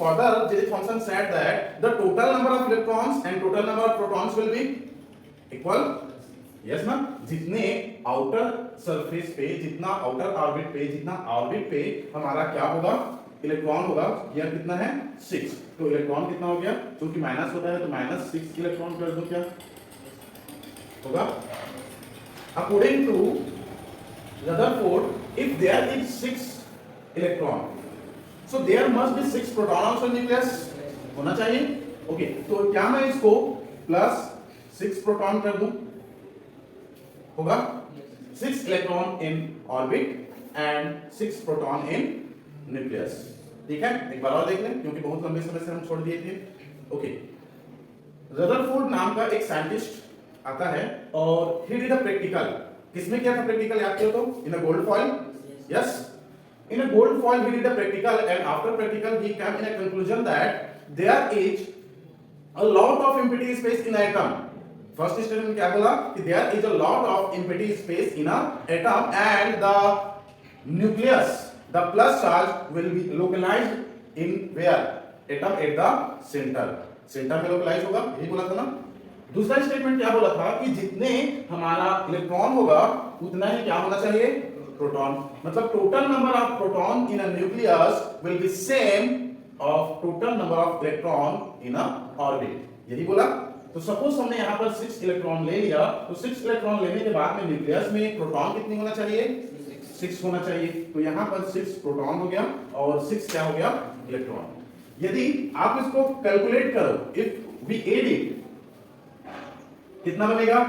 further this function said that the total number of electrons and total number of protons will be equal. Yes ना, जितने outer surface पे, जितना outer orbit पे, जितना orbit पे हमारा क्या होगा, इलेक्ट्रॉन होगा, यह कितना है 6, तो इलेक्ट्रॉन कितना हो गया, क्योंकि माइनस होता है तो -6 इलेक्ट्रॉन कर दो, क्या होगा, according to Rutherford, if there is 6 electron, so there must be 6 proton also in nucleus, होना चाहिए. ओके, तो क्या मैं इसको +6 प्रोटॉन कर दूं, होगा 6 electron in orbit and 6 proton in nucleus. ठीक है, एक बार और देख लें क्योंकि बहुत लंबे समय से हम छोड़ दिए थे. ओके, रदरफोर्ड नाम का एक साइंटिस्ट आता है और ही डिड अ प्रैक्टिकल. किसमें किया था प्रैक्टिकल, याद करो तो, in a gold foil. Yes, in a gold foil he did a practical, and after practical he came in a conclusion that there is a lot of empty space in atom. First statement क्या बोला कि there is a lot of empty space in a atom and the nucleus, the plus charge will be localized in where, atom at the center, center में localized होगा, यही बोला था ना. दूसरा स्टेटमेंट क्या बोला था कि जितने हमारा इलेक्ट्रॉन होगा उतना ही क्या होना चाहिए, प्रोटॉन. मतलब total number of proton in a nucleus will be same of total number of electron in a orbit, यही बोला. तो सपोज हमने यहां पर 6 इलेक्ट्रॉन ले लिया, तो 6 इलेक्ट्रॉन लेने के बाद में न्यूक्लियस में प्रोटॉन कितनी होना चाहिए, 6 होना चाहिए. तो यहां पर 6 प्रोटॉन हो गया और 6 क्या हो गया, इलेक्ट्रॉन. यदि आप इसको कैलकुलेट करो, इफ वी एड इट, कितना बनेगा,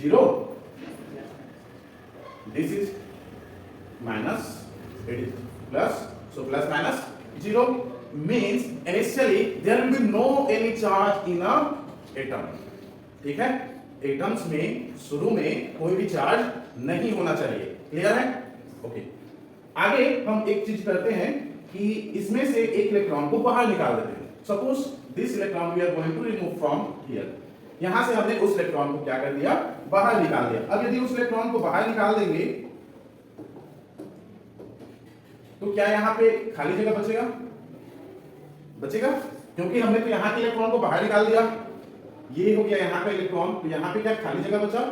0. This is minus, it is plus, so plus minus 0 means initially there will be no any charge in a atom. ठीक है, एटम्स में शुरू में कोई भी चार्ज नहीं होना चाहिए. क्लियर है? ओके, आगे हम एक चीज करते हैं कि इसमें से एक इलेक्ट्रॉन को बाहर निकाल देते हैं. Suppose this electron we are going to remove from here. यहां से हमने उस इलेक्ट्रॉन को क्या कर दिया, बाहर निकाल दिया. अब यदि उस इलेक्ट्रॉन को बाहर निकाल देंगे तो क्या यहां पे खाली जगह बचेगा, बचेगा, क्योंकि हमने तो यहां के इलेक्ट्रॉन को बाहर निकाल दिया. ये हो गया यहां का इलेक्ट्रॉन, तो यहां पे क्या खाली जगह बचा,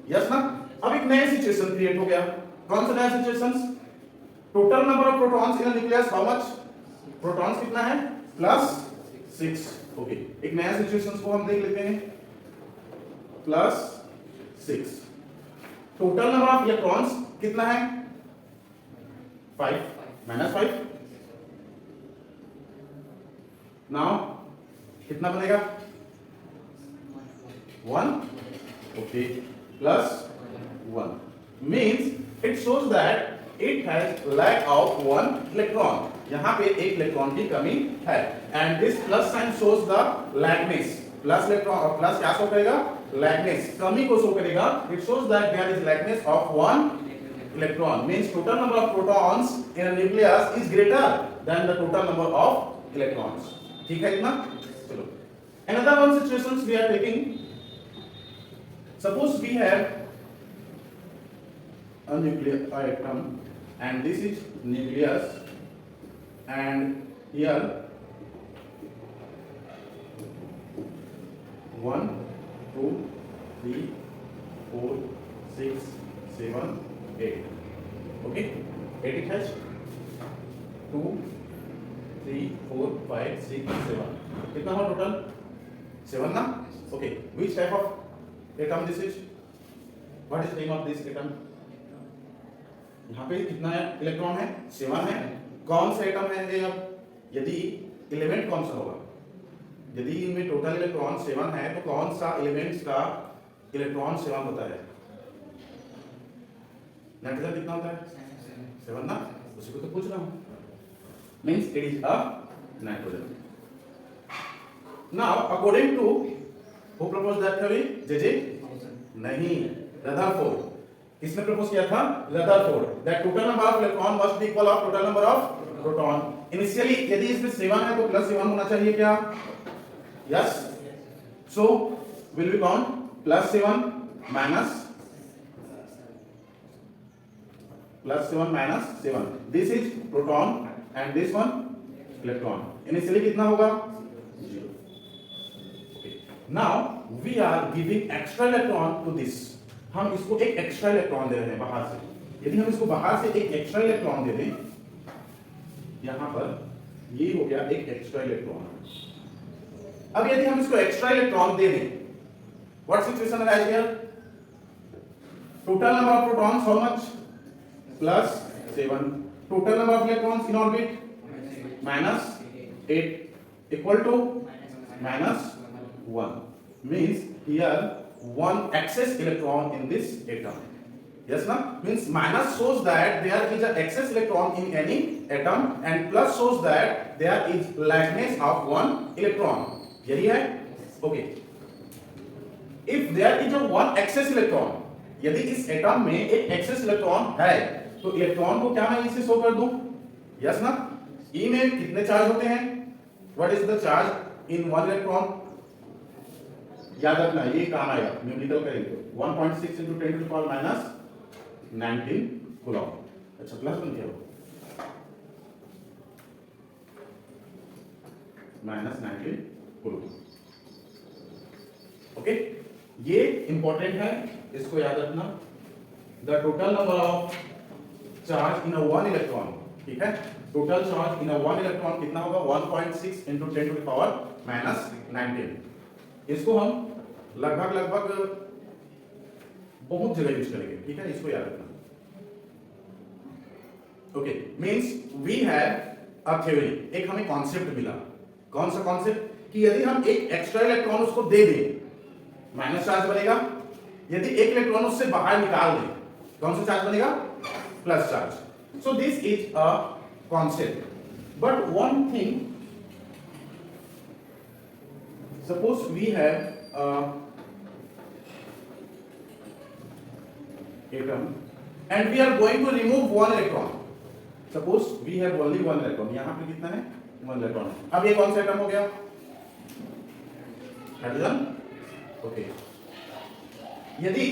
यस ना. अब एक नया सिचुएशन क्रिएट हो गया. कौन सा नया situation, total number of protons in a nucleus, how much, protons कितना है, +6. ओके, एक नया सिचुएशन को हम देख लेते हैं, +6. टोटल नंबर ऑफ इलेक्ट्रॉन्स कितना है, 5, -5. नाउ कितना बनेगा, 1. Okay, +1 means it shows that it has lack of 1 electron. यहां पे एक इलेक्ट्रॉन की कमी है, and this plus sign shows the lackness. Plus electron और प्लस क्या शो करेगा, लैकनेस, कमी को शो करेगा. It shows that there is lackness of 1 electron, means total number of protons in a nucleus is greater than the total number of electrons. ठीक है इतना. चलो, another one situations we are taking. Suppose we have a nuclear atom and this is nucleus, and here 1, 2, 3, 4, 6, 7, 8. Okay, 8 it has 2, 3, 4, 5, 6, 7. कितना हुआ total, 7 ना. Okay, which type of atom this is, what is the name of this atom. यहाँ पे कितना है electron है, 7 है. कौन सा एटम है ये, अब यदि एलिमेंट कौन सा होगा, यदि इनमें टोटल इलेक्ट्रॉन 7 है तो कौन सा एलिमेंट्स का इलेक्ट्रॉन 7 होता है, नाइट्रोजन कितना होता है, 7 ना, उसी को तो पूछ रहा हूं. Means it is a nitrogen. Now according to who propose that theory, J नहीं, रदरफोर्ड. किसने प्रपोज किया था, Rutherford. That total number of electron must be equal of total number of proton. Initially यदि इसमें 7 है तो +7 होना चाहिए क्या, yes. So will be count +7 minus +7 minus 7. This is proton and this one electron, initially कितना होगा 0. Now we are giving extra electron to this, हम इसको एक एक्स्ट्रा इलेक्ट्रॉन दे रहे हैं बाहर से. यदि हम इसको बाहर से एक एक्स्ट्रा इलेक्ट्रॉन दे दें, यहां पर ये हो गया एक एक्स्ट्रा इलेक्ट्रॉन. अब यदि हम इसको एक्स्ट्रा इलेक्ट्रॉन दे दें, what situation arise here? Total number of protons how much? +7. Total number of electrons in orbit -8 equal to -1. Means here one excess electron in this atom. Yes, na? Means minus shows that there is an excess electron in any atom and plus shows that there is lackness of one electron. यही है? Okay. If there is a one excess electron, यदि इस atom में एक access electron है, तो electron को क्या मैं इसे शो कर दूं? यस ना? ई में कितने चार्ज होते हैं? What is the charge in one electron? याद रखना, ये काम आएगा न्यूमेरिकल करेंगे तो 1.6 into 10 to the power minus 19 coulomb. अच्छा, प्लस बन गया -19 कूलम. ओके, ये इंपॉर्टेंट है, इसको याद रखना. The total number of charge in a one electron, ठीक है, total charge in a one electron कितना होगा? 1.6 into 10 to the power minus 19. इसको हम लगभग बहुत जगह यूज करेंगे, ठीक है, इसको याद रखना. Okay, means we have a theory, एक हमें कॉन्सेप्ट मिला. कौन सा कॉन्सेप्ट? कि यदि हम एक एक्स्ट्रा इलेक्ट्रॉन उसको दे दें, माइनस चार्ज बनेगा. यदि एक इलेक्ट्रॉन उससे बाहर निकाल दें, कौन सा चार्ज बनेगा? Plus charge. So this is a concept. But one thing, suppose we have atom and we are going to remove one electron. Suppose we have only one electron. यहां पे कितना है? 1 electron. अब ये कौन सा एटम हो गया? हाइड्रोजन. ओके, यदि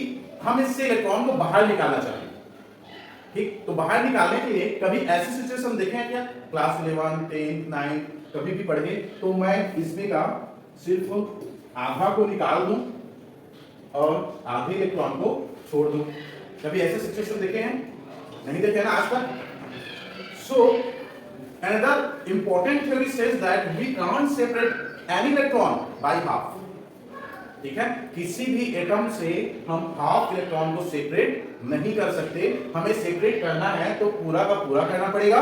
हम इससे इलेक्ट्रॉन को बाहर निकालना चाहें, ठीक, तो बाहर निकालने के लिए कभी ऐसी सिचुएशन देखे हैं क्या? क्लास 11, 10, 9 कभी भी पढ़े, तो मैं इसमें का सिर्फ आधा को निकाल दूं और आधे इलेक्ट्रॉन को छोड़ दूं. कभी ऐसे सिचुएशन देखे हैं? नहीं देखे ना आज तक. So another important theory says that we can't separate any electron by half. ठीक है, किसी भी एटम से हम हाफ इलेक्ट्रॉन को सेपरेट नहीं कर सकते. हमें सेपरेट करना है तो पूरा का पूरा करना पड़ेगा.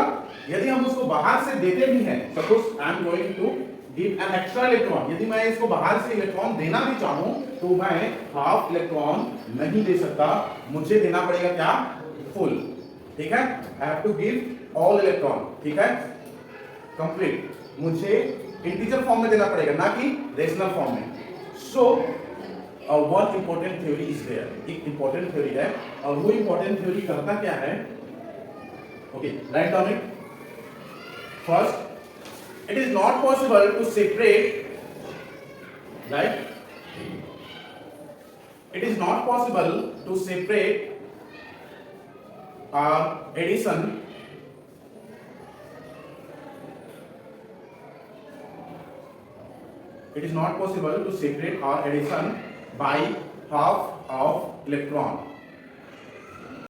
यदि हम उसको बाहर से देते भी हैं, suppose I am going to give an extra electron, यदि मैं इसको बाहर से इलेक्ट्रॉन देना भी चाहूं तो मैं हाफ इलेक्ट्रॉन नहीं दे सकता, मुझे देना पड़ेगा क्या? फुल. ठीक है, I have to give all electron. ठीक है, कंप्लीट. मुझे इंटीजर फॉर्म में देना पड़ेगा, ना कि रेशनल फॉर्म में. So one important theory is there. एक इंपॉर्टेंट थ्योरी है, और वो इंपॉर्टेंट थ्योरी करता क्या है? Okay, write down it. First, it is not possible to separate, right? It is not possible to separate addition it is not possible to separate or addition by half of electron.